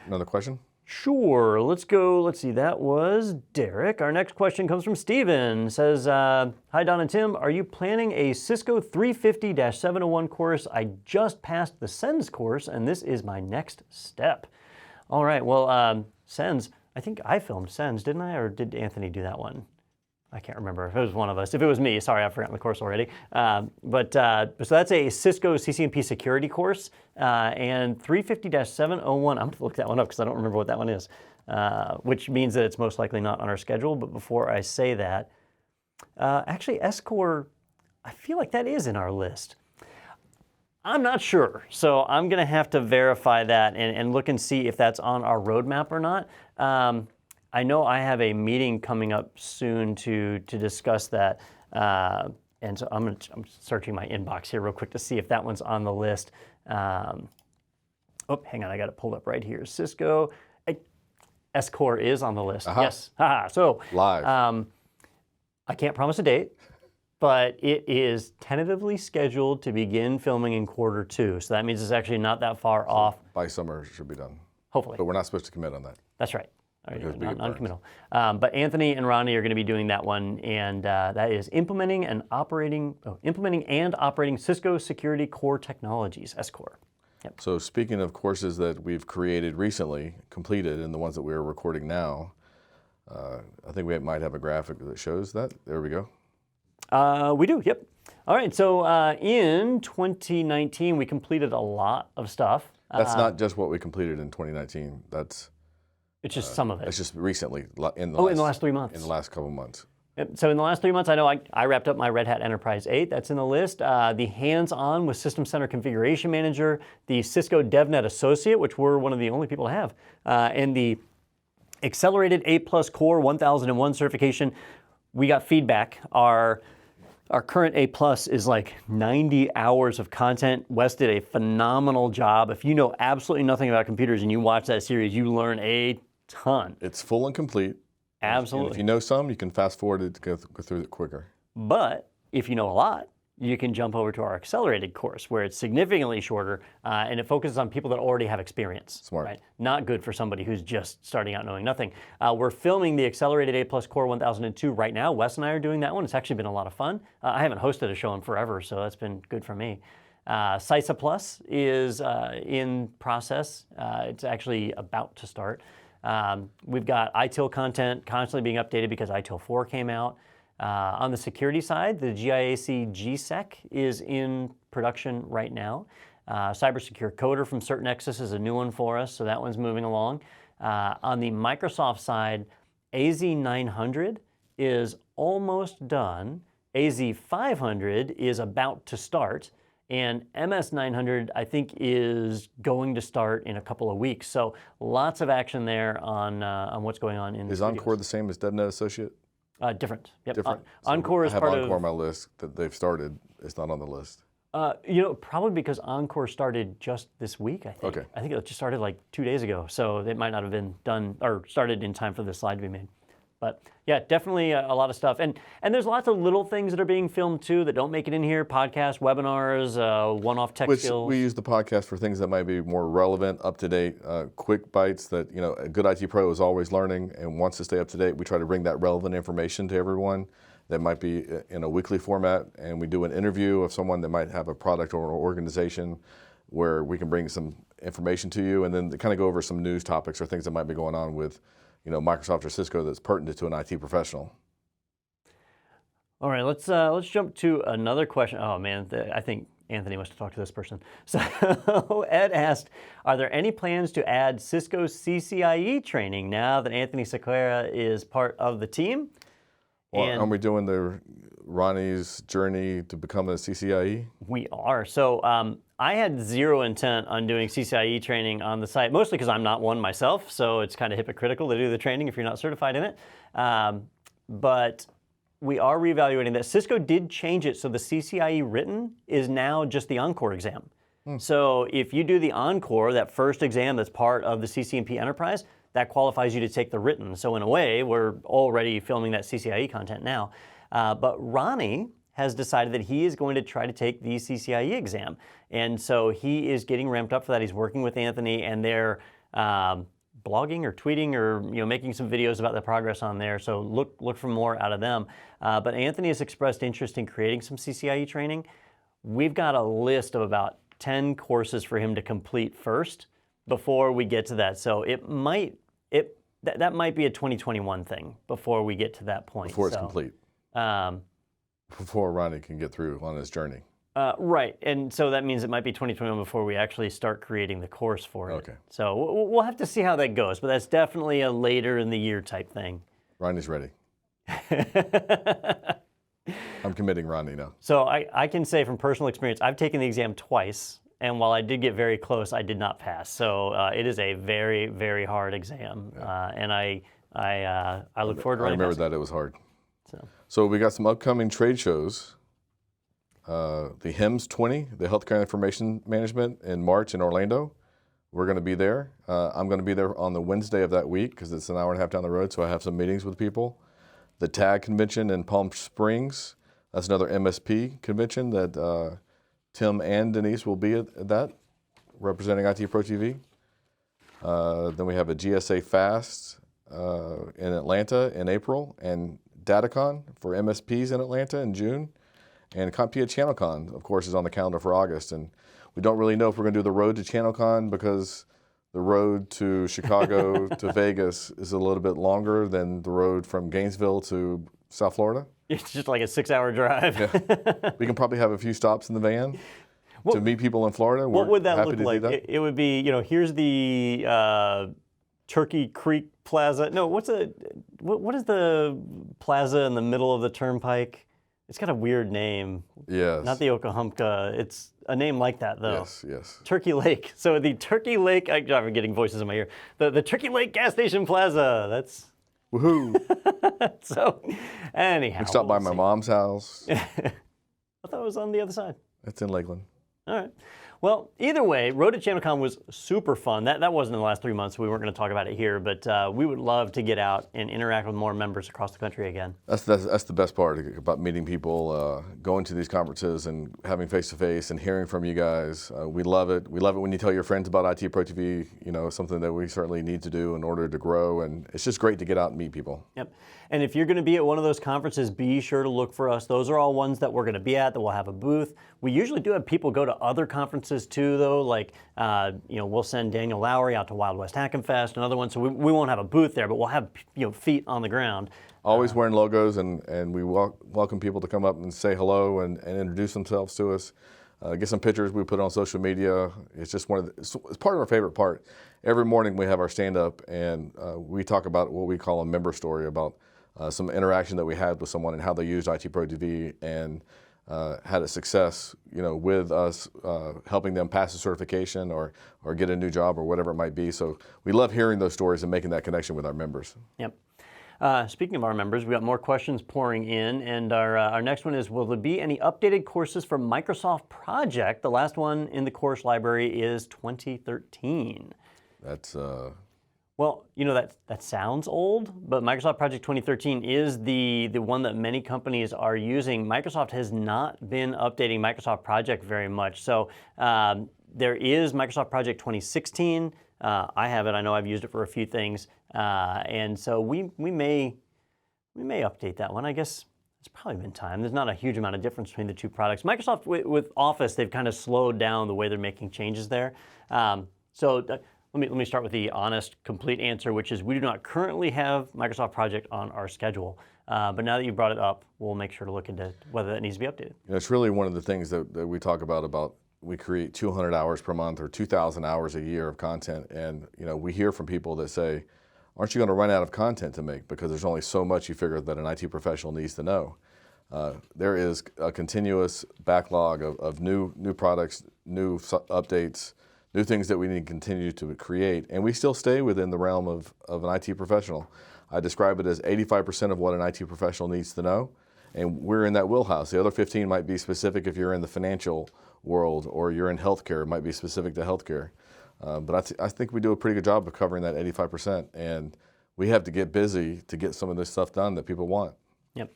Another question? Sure, let's go. Let's see, that was Derek. Our next question comes from Steven. Says, hi Don and Tim, are you planning a Cisco 350-701 course? I just passed the SENS course and this is my next step. All right, well, SENS, I think I filmed SENS, didn't I? Or did Anthony do that one? I can't remember if it was one of us. If it was me, sorry, I've forgotten the course already. So that's a Cisco CCNP security course, and 350-701, I'm going to look that one up because I don't remember what that one is, which means that it's most likely not on our schedule. But before I say that, actually S-Core, I feel like that is in our list. I'm not sure, so I'm going to have to verify that and look and see if that's on our roadmap or not. I know I have a meeting coming up soon to discuss that, and so I'm searching my inbox here real quick to see if that one's on the list. Oh, hang on, I got it pulled up right here. Cisco, S-Core is on the list. Yes. So Live. I can't promise a date, but it is tentatively scheduled to begin filming in Q2. So that means it's actually not that far off. By summer, it should be done. Hopefully. But we're not supposed to commit on that. That's right. Non-committal. burns. But Anthony and Ronnie are going to be doing that one, and that is implementing and operating Cisco Security Core Technologies, S-Core. Yep. So speaking of courses that we've created recently, completed, and the ones that we're recording now, I think we might have a graphic that shows that. There we go. We do, yep. All right, so in 2019, we completed a lot of stuff. That's not just what we completed in 2019. It's just some of it. It's just recently, in the last 3 months. In the last couple months. Yep. So in the last 3 months, I know I wrapped up my Red Hat Enterprise 8. That's in the list. The hands-on with System Center Configuration Manager, the Cisco DevNet Associate, which we're one of the only people to have, and the Accelerated A+ Core 1001 certification. We got feedback. Our current A+ is like 90 hours of content. Wes did a phenomenal job. If you know absolutely nothing about computers and you watch that series, you learn a ton. It's full and complete. Absolutely. And if you know some, you can fast forward it to go through it quicker. But if you know a lot, you can jump over to our accelerated course where it's significantly shorter and it focuses on people that already have experience. Smart. Right? Not good for somebody who's just starting out knowing nothing. We're filming the Accelerated A+ Core 1002 right now. Wes and I are doing that one. It's actually been a lot of fun. I haven't hosted a show in forever, so that's been good for me. CISA Plus is in process. It's actually about to start. We've got ITIL content constantly being updated because ITIL 4 came out. On the security side, the GIAC GSEC is in production right now. Cybersecure Coder from CertNexus is a new one for us, so that one's moving along. On the Microsoft side, AZ900 is almost done. AZ500 is about to start. And MS900, I think, is going to start in a couple of weeks. So lots of action there on what's going on in the Is Encore the same as DevNet Associate? Different. Yep. Different. Encore is part of... I have Encore on my list that they've started. It's not on the list. Probably because Encore started just this week, I think. Okay. I think it just started like 2 days ago. So it might not have been done or started in time for this slide to be made. But yeah, definitely a lot of stuff. And there's lots of little things that are being filmed too that don't make it in here. Podcasts, webinars, one-off tech skills. We use the podcast for things that might be more relevant, up-to-date, quick bites that, a good IT pro is always learning and wants to stay up-to-date. We try to bring that relevant information to everyone that might be in a weekly format. And we do an interview of someone that might have a product or an organization where we can bring some information to you and then kind of go over some news topics or things that might be going on with Microsoft or Cisco that's pertinent to an IT professional. All right, let's jump to another question. Oh man, I think Anthony wants to talk to this person. So Ed asked, are there any plans to add Cisco CCIE training now that Anthony Sequeira is part of the team? Well, are we doing Ronnie's journey to become a CCIE? We are. So I had zero intent on doing CCIE training on the site, mostly because I'm not one myself, so it's kind of hypocritical to do the training if you're not certified in it. But we are reevaluating that. Cisco did change it so the CCIE written is now just the Encore exam. So if you do the Encore, that first exam that's part of the CCNP Enterprise, that qualifies you to take the written. So in a way, we're already filming that CCIE content now. But Ronnie has decided that he is going to try to take the CCIE exam. And so he is getting ramped up for that. He's working with Anthony, and they're blogging or tweeting or making some videos about the progress on there. So look for more out of them. But Anthony has expressed interest in creating some CCIE training. We've got a list of about 10 courses for him to complete first before we get to that. So that might be a 2021 thing before we get to that point. Before it's complete. Before Ronnie can get through on his journey. Right, and so that means it might be 2021 before we actually start creating the course for it. Okay. So we'll have to see how that goes, but that's definitely a later in the year type thing. Ronnie's ready. I'm committing Ronnie now. So I can say from personal experience, I've taken the exam twice, and while I did get very close, I did not pass. So it is a very, very hard exam, and I look forward to running. I remember that it was hard. So we got some upcoming trade shows. The HIMSS 20, the Healthcare Information Management, in March in Orlando. We're going to be there. I'm going to be there on the Wednesday of that week because it's an hour and a half down the road, so I have some meetings with people. The TAG convention in Palm Springs, that's another MSP convention that Tim and Denise will be at that, representing IT Pro TV. Then we have a GSA Fast in Atlanta in April, and DataCon for MSPs in Atlanta in June. And CompTIA ChannelCon, of course, is on the calendar for August. And we don't really know if we're going to do the road to ChannelCon because the road to Chicago to Vegas is a little bit longer than the road from Gainesville to South Florida. It's just like a 6-hour drive. Yeah. We can probably have a few stops in the van to meet people in Florida. What would that look like? It would be, here's the Turkey Creek Plaza. No, what is the plaza in the middle of the turnpike? It's got a weird name. Yes. Not the Okahumpka. It's a name like that, though. Yes. Turkey Lake. So the Turkey Lake, I'm getting voices in my ear. The Turkey Lake Gas Station Plaza. That's... Woohoo. So, anyhow. We stopped by my mom's house. I thought it was on the other side. It's in Lakeland. All right. Well, either way, Road to ChannelCon was super fun. That wasn't in the last 3 months, so we weren't going to talk about it here, but we would love to get out and interact with more members across the country again. That's the best part about meeting people, going to these conferences and having face-to-face and hearing from you guys. We love it. We love it when you tell your friends about IT Pro TV, something that we certainly need to do in order to grow, and it's just great to get out and meet people. Yep. And if you're going to be at one of those conferences, be sure to look for us. Those are all ones that we're going to be at, that we'll have a booth. We usually do have people go to other conferences too, though. Like, we'll send Daniel Lowry out to Wild West Hackin' Fest, another one. So we won't have a booth there, but we'll have feet on the ground. Always wearing logos, and we welcome people to come up and say hello and introduce themselves to us. Get some pictures we put on social media. It's just it's part of our favorite part. Every morning we have our stand-up, and we talk about what we call a member story, about some interaction that we had with someone and how they used IT Pro TV and had a success, with us helping them pass a certification or get a new job or whatever it might be. So we love hearing those stories and making that connection with our members. Yep. Speaking of our members, we got more questions pouring in, and our next one is, will there be any updated courses for Microsoft Project? The last one in the course library is 2013. That's... Well, that sounds old, but Microsoft Project 2013 is the one that many companies are using. Microsoft has not been updating Microsoft Project very much. So there is Microsoft Project 2016. I have it. I know I've used it for a few things, and so we may update that one. I guess it's probably been time. There's not a huge amount of difference between the two products. Microsoft with Office, they've kind of slowed down the way they're making changes there. Let me start with the honest, complete answer, which is we do not currently have Microsoft Project on our schedule. But now that you brought it up, we'll make sure to look into whether that needs to be updated. It's really one of the things that we talk about we create 200 hours per month or 2,000 hours a year of content. And we hear from people that say, aren't you going to run out of content to make because there's only so much you figure that an IT professional needs to know? There is a continuous backlog of new products, new updates, new things that we need to continue to create, and we still stay within the realm of an IT professional. I describe it as 85% of what an IT professional needs to know, and we're in that wheelhouse. The other 15 might be specific if you're in the financial world or you're in healthcare. It might be specific to healthcare. But I think we do a pretty good job of covering that 85%, and we have to get busy to get some of this stuff done that people want. Yep.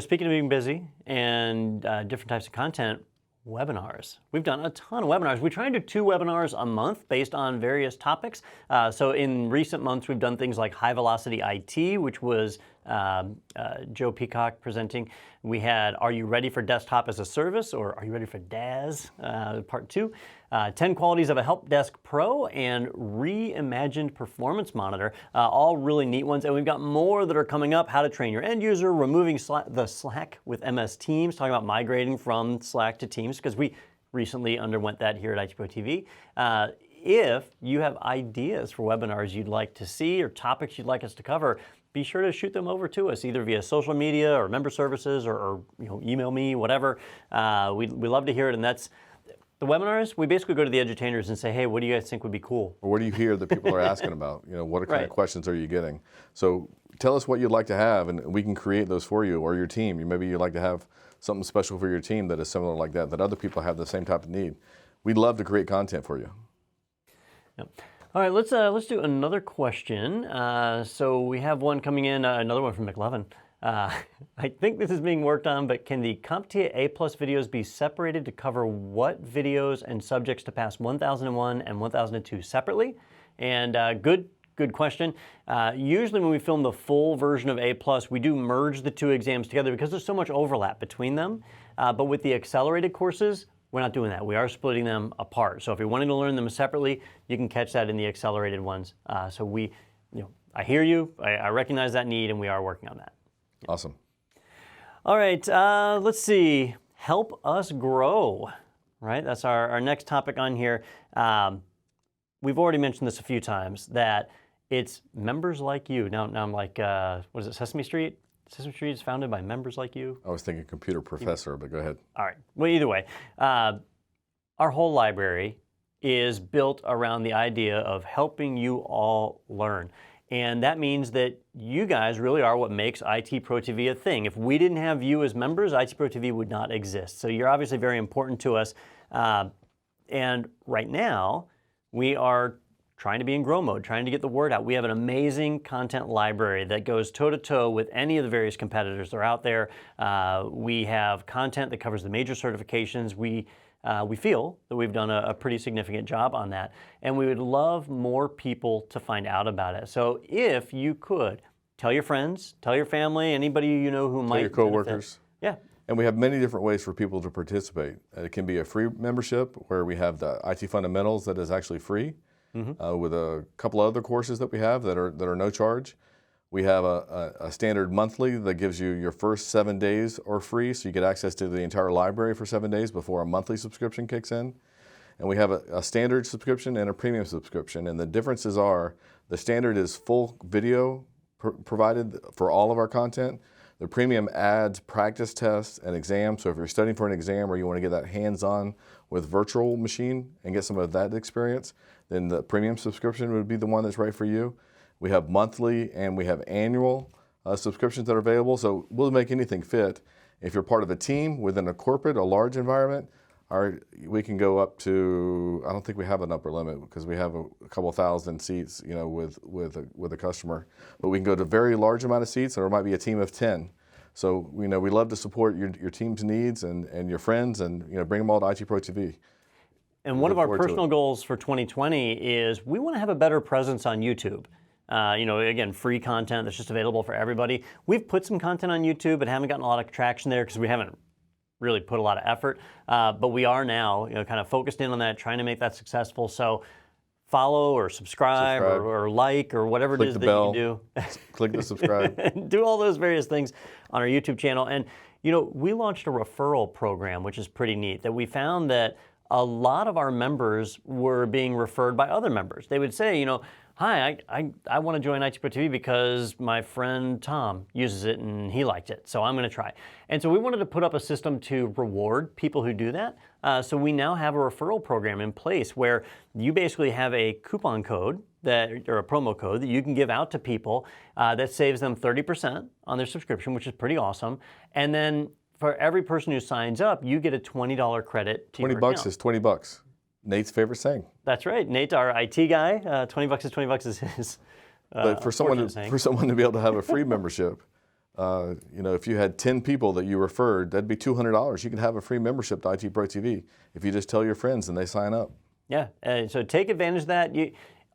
Speaking of being busy and different types of content, webinars. We've done a ton of webinars. We try and do 2 webinars a month based on various topics. So in recent months, we've done things like High Velocity IT, which was Joe Peacock presenting. We had Are You Ready for Desktop as a Service, or Are You Ready for DAS, part 2. 10 Qualities of a Help Desk Pro, and Reimagined Performance Monitor. All really neat ones. And we've got more that are coming up. How to train your end user, removing the Slack with MS Teams, talking about migrating from Slack to Teams, because we recently underwent that here at IT Pro TV. If you have ideas for webinars you'd like to see or topics you'd like us to cover, be sure to shoot them over to us, either via social media or member services or email me, whatever. We love to hear it, and that's the webinars. We basically go to the edutainers and say, hey, what do you guys think would be cool? Or what do you hear that people are asking about? What kind of questions are you getting? So tell us what you'd like to have, and we can create those for you or your team. Maybe you'd like to have something special for your team that is similar like that other people have the same type of need. We'd love to create content for you. Yep. All right, let's do another question. So we have one coming in, another one from McLovin. I think this is being worked on, but can the CompTIA A+ videos be separated to cover what videos and subjects to pass 1001 and 1002 separately? And good question. Usually when we film the full version of A+, we do merge the 2 exams together because there's so much overlap between them. But with the accelerated courses, we're not doing that. We are splitting them apart. So if you're wanting to learn them separately, you can catch that in the accelerated ones. So I hear you, I recognize that need, and we are working on that. Awesome. All right, let's see. Help us grow, right? That's our next topic on here. We've already mentioned this a few times, that it's members like you. Now I'm like, what is it, Sesame Street? Sesame Street is founded by members like you. I was thinking computer professor, but go ahead. All right. Well, either way, our whole library is built around the idea of helping you all learn. And that means that you guys really are what makes IT Pro TV a thing. If we didn't have you as members, IT Pro TV would not exist. So you're obviously very important to us. And right now, we are trying to be in grow mode, trying to get the word out. We have an amazing content library that goes toe-to-toe with any of the various competitors that are out there. We have content that covers the major certifications. We feel that we've done a pretty significant job on that, and we would love more people to find out about it. So if you could, tell your friends, tell your family, anybody you know who might benefit. Tell your coworkers. Yeah. And we have many different ways for people to participate. It can be a free membership where we have the IT Fundamentals that is actually free. With a couple of other courses that we have that are no charge. We have a standard monthly that gives you your first 7 days are free, so you get access to the entire library for 7 days before a monthly subscription kicks in. And we have a standard subscription and a premium subscription, and the differences are the standard is full video provided for all of our content. The premium adds practice tests and exams, so if you're studying for an exam or you want to get that hands-on with virtual machine and get some of that experience, then the premium subscription would be the one that's right for you. We have monthly and we have annual subscriptions that are available, so we'll make anything fit. If you're part of a team within a corporate, a large environment, we can go up to, I don't think we have an upper limit because we have a couple thousand seats, with a customer, but we can go to very large amount of seats, or it might be a team of 10. So, we love to support your team's needs and your friends, and, bring them all to IT Pro TV. And one of our personal goals for 2020 is we want to have a better presence on YouTube. Again, free content that's just available for everybody. We've put some content on YouTube, but haven't gotten a lot of traction there because we haven't really put a lot of effort. But we are now, kind of focused in on that, trying to make that successful. So follow or subscribe. Or like or whatever it is that you can do. Click the subscribe. Do all those various things on our YouTube channel. And, we launched a referral program, which is pretty neat, that we found that a lot of our members were being referred by other members. They would say, hi, I want to join IT Pro TV because my friend Tom uses it and he liked it, so I'm going to try. And so we wanted to put up a system to reward people who do that. So we now have a referral program in place where you basically have a coupon code or a promo code that you can give out to people that saves them 30% on their subscription, which is pretty awesome. And then for every person who signs up, you get a $20 credit to your account. 20 bucks is 20 bucks. Nate's favorite saying. That's right. Nate, our IT guy, 20 bucks is 20 bucks is his. But for someone to be able to have a free membership, if you had 10 people that you referred, that'd be $200. You can have a free membership to IT Pro TV if you just tell your friends and they sign up. Yeah, so take advantage of that.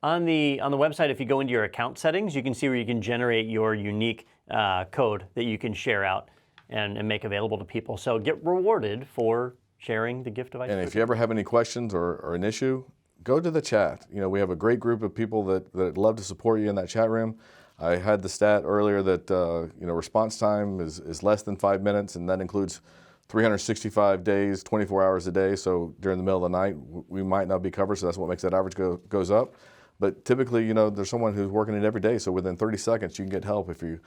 On the website, if you go into your account settings, you can see where you can generate your unique code that you can share out and make available to people. So get rewarded for sharing the gift of IT. And if you ever have any questions or an issue, go to the chat. We have a great group of people that love to support you in that chat room. I had the stat earlier that response time is less than 5 minutes, and that includes 365 days, 24 hours a day. So during the middle of the night, we might not be covered, so that's what makes that average goes up. But typically, there's someone who's working it every day, so within 30 seconds, you can get help if you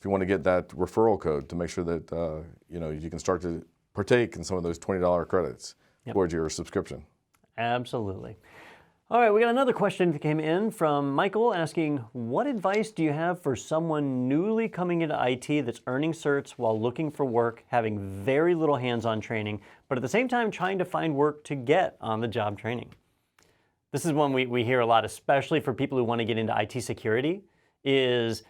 want to get that referral code to make sure that you can start to partake in some of those $20 credits towards your subscription. Absolutely. All right, we got another question that came in from Michael asking, what advice do you have for someone newly coming into IT that's earning certs while looking for work, having very little hands-on training, but at the same time trying to find work to get on-the-job training? This is one we hear a lot, especially for people who want to get into IT security, is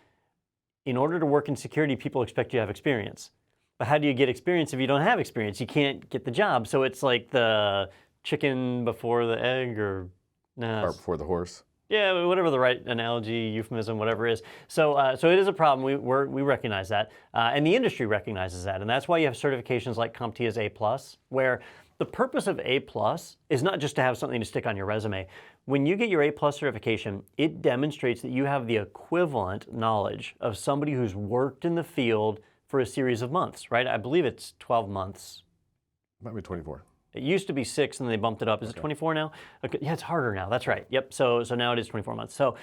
in order to work in security, people expect you to have experience. But how do you get experience if you don't have experience? You can't get the job. So it's like the chicken before the egg, or before the horse. Yeah, whatever the right analogy, euphemism, whatever it is. So it is a problem. We recognize that, and the industry recognizes that, and that's why you have certifications like CompTIA's A+, where the purpose of A+ is not just to have something to stick on your resume. When you get your A+ certification, it demonstrates that you have the equivalent knowledge of somebody who's worked in the field for a series of months, right? I believe it's 12 months. Might be 24. It used to be 6 and they bumped it up. Is it 24 now? Okay. Yeah, it's harder now. That's right. Yep. So now it is 24 months. So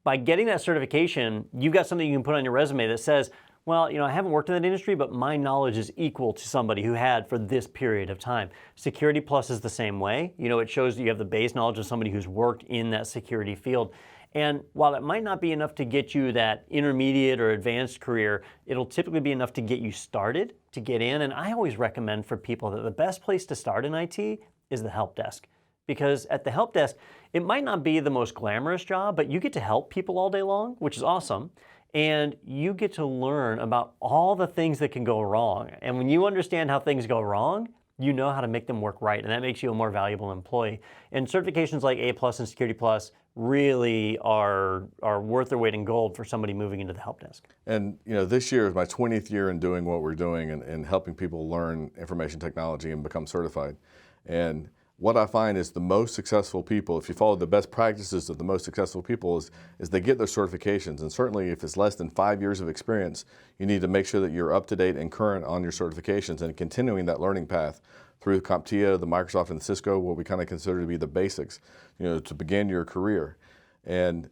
by getting that certification, you've got something you can put on your resume that says, well, I haven't worked in that industry, but my knowledge is equal to somebody who had for this period of time. Security Plus is the same way. It shows that you have the base knowledge of somebody who's worked in that security field. And while it might not be enough to get you that intermediate or advanced career, it'll typically be enough to get you started, to get in. And I always recommend for people that the best place to start in IT is the help desk. Because at the help desk, it might not be the most glamorous job, but you get to help people all day long, which is awesome. And you get to learn about all the things that can go wrong. And when you understand how things go wrong, you know how to make them work right, and that makes you a more valuable employee. And certifications like A+ and Security Plus really are worth their weight in gold for somebody moving into the help desk. And this year is my 20th year in doing what we're doing and helping people learn information technology and become certified. And what I find is the most successful people, if you follow the best practices of the most successful people, is they get their certifications. And certainly if it's less than 5 years of experience, you need to make sure that you're up to date and current on your certifications and continuing that learning path through CompTIA, the Microsoft and the Cisco, what we kind of consider to be the basics, to begin your career. And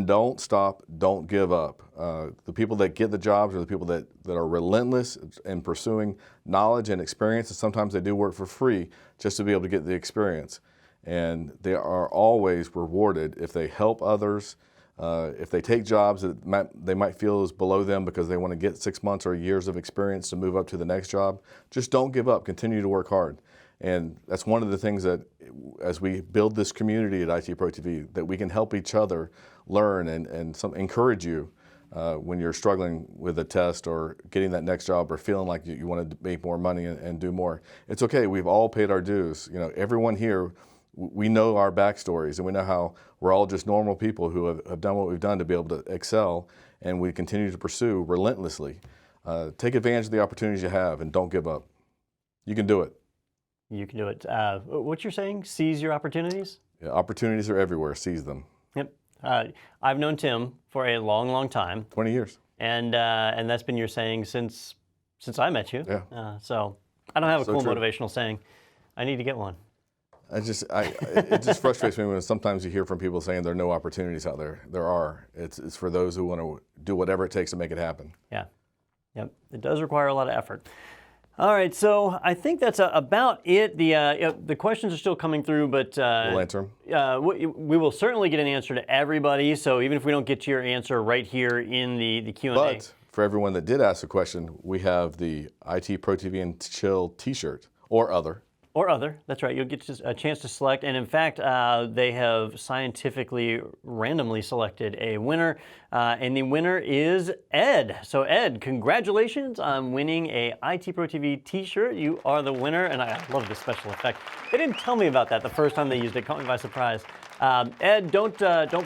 don't stop, don't give up. The people that get the jobs are the people that are relentless in pursuing knowledge and experience, and sometimes they do work for free just to be able to get the experience. And they are always rewarded if they help others, if they take jobs that they might feel is below them because they want to get 6 months or years of experience to move up to the next job. Just don't give up, continue to work hard. And that's one of the things that, as we build this community at IT Pro TV, that we can help each other learn and encourage you when you're struggling with a test or getting that next job or feeling like you want to make more money and do more. It's okay. We've all paid our dues. You know, everyone here, we know our backstories, and we know how we're all just normal people who have done what we've done to be able to excel, and we continue to pursue relentlessly. Take advantage of the opportunities you have and don't give up. You can do it. You can do it. What you're saying, seize your opportunities? Yeah, opportunities are everywhere. Seize them. Yep. I've known Tim for a long, long time. 20 years. And that's been your saying since I met you. Yeah. So I don't have a So cool true. motivational saying. I need to get one. It just frustrates me when sometimes you hear from people saying there are no opportunities out there. There are. It's for those who want to do whatever it takes to make it happen. Yeah. Yep. It does require a lot of effort. All right, so I think that's about it. The questions are still coming through, but We'll answer them. we will certainly get an answer to everybody. So even if we don't get to your answer right here in the Q&A. But for everyone that did ask a question, we have the IT Pro TV and Chill T-shirt or other. Or other, that's right. You'll get a chance to select. And in fact, they have scientifically randomly selected a winner. And the winner is Ed. So Ed, congratulations on winning a IT Pro TV t-shirt. You are the winner. And I love this special effect. They didn't tell me about that the first time they used it. Caught me by surprise. Ed, don't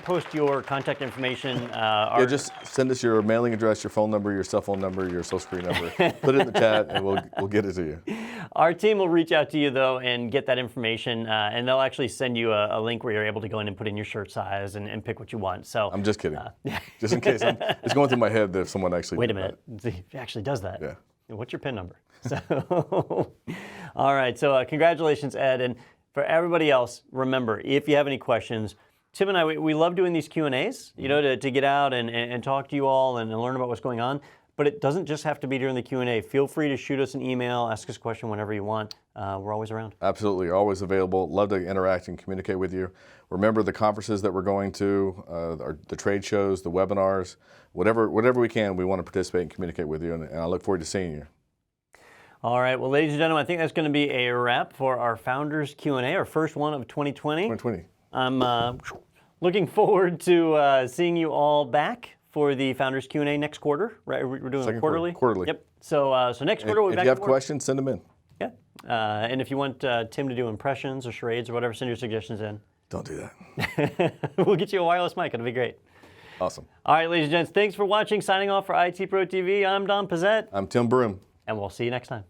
post your contact information. Yeah, just send us your mailing address, your phone number, your cell phone number, your social security number. Put it in the chat, and we'll get it to you. Our team will reach out to you, though, and get that information, and they'll actually send you a link where you're able to go in and put in your shirt size and pick what you want. So I'm just kidding. Just in case. It's going through my head that if someone actually wait a did minute. It actually does that. Yeah. What's your PIN number? So, all right. So congratulations, Ed. And for everybody else, remember, if you have any questions, Tim and I, we love doing these Q&As, you know, to get out and talk to you all and learn about what's going on. But it doesn't just have to be during the Q&A. Feel free to shoot us an email, ask us a question whenever you want. We're always around. Absolutely, always available. Love to interact and communicate with you. Remember the conferences that we're going to, the trade shows, the webinars, whatever we can, we want to participate and communicate with you, and I look forward to seeing you. All right, well, ladies and gentlemen, I think that's going to be a wrap for our Founders Q&A, our first one of 2020. 2020. I'm looking forward to seeing you all back for the Founders Q&A next quarter. Right? We're doing Second it quarterly? quarterly. Yep. So next quarter we'll be back. If you have for more. questions, send them in. Yeah. And if you want Tim to do impressions or charades or whatever, send your suggestions in. Don't do that. We'll get you a wireless mic. It'll be great. Awesome. All right, ladies and gents, thanks for watching. Signing off for IT Pro TV, I'm Don Pezet. I'm Tim Broom. And we'll see you next time.